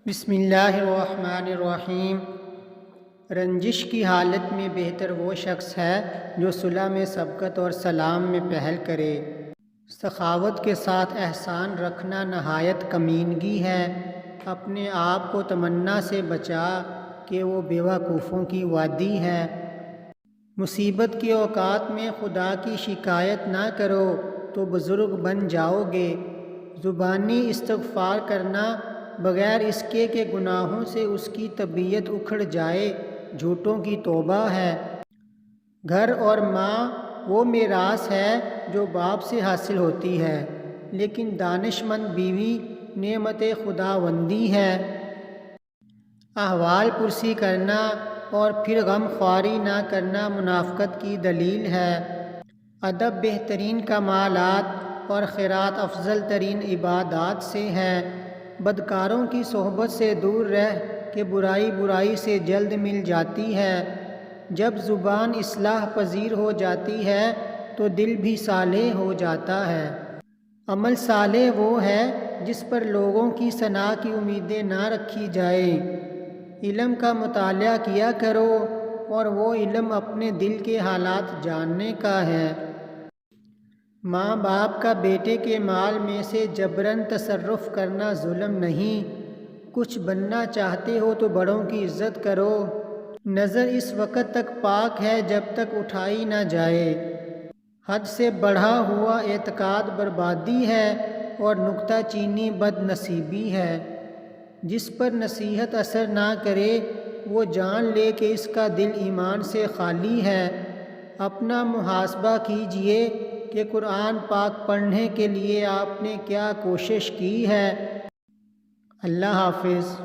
بسم اللہ الرحمن الرحیم۔ رنجش کی حالت میں بہتر وہ شخص ہے جو صلح میں سبقت اور سلام میں پہل کرے۔ سخاوت کے ساتھ احسان رکھنا نہایت کمینگی ہے۔ اپنے آپ کو تمنا سے بچا کہ وہ بیوقوفوں کی وادی ہے۔ مصیبت کے اوقات میں خدا کی شکایت نہ کرو تو بزرگ بن جاؤ گے۔ زبانی استغفار کرنا بغیر اس کے کہ گناہوں سے اس کی طبیعت اکھڑ جائے جھوٹوں کی توبہ ہے۔ گھر اور ماں وہ میراث ہے جو باپ سے حاصل ہوتی ہے، لیکن دانش مند بیوی نعمت خداوندی ہے۔ احوال پرسی کرنا اور پھر غم خواری نہ کرنا منافقت کی دلیل ہے۔ ادب بہترین کمالات اور خیرات افضل ترین عبادات سے ہے۔ بدکاروں کی صحبت سے دور رہ کہ برائی سے جلد مل جاتی ہے۔ جب زبان اصلاح پذیر ہو جاتی ہے تو دل بھی صالح ہو جاتا ہے۔ عمل صالح وہ ہے جس پر لوگوں کی ثنا کی امیدیں نہ رکھی جائیں۔ علم کا مطالعہ کیا کرو اور وہ علم اپنے دل کے حالات جاننے کا ہے۔ ماں باپ کا بیٹے کے مال میں سے جبراً تصرف کرنا ظلم نہیں۔ کچھ بننا چاہتے ہو تو بڑوں کی عزت کرو۔ نظر اس وقت تک پاک ہے جب تک اٹھائی نہ جائے۔ حد سے بڑھا ہوا اعتقاد بربادی ہے اور نکتہ چینی بد نصیبی ہے۔ جس پر نصیحت اثر نہ کرے وہ جان لے کہ اس کا دل ایمان سے خالی ہے۔ اپنا محاسبہ کیجئے کہ قرآن پاک پڑھنے کے لیے آپ نے کیا کوشش کی ہے۔ اللہ حافظ۔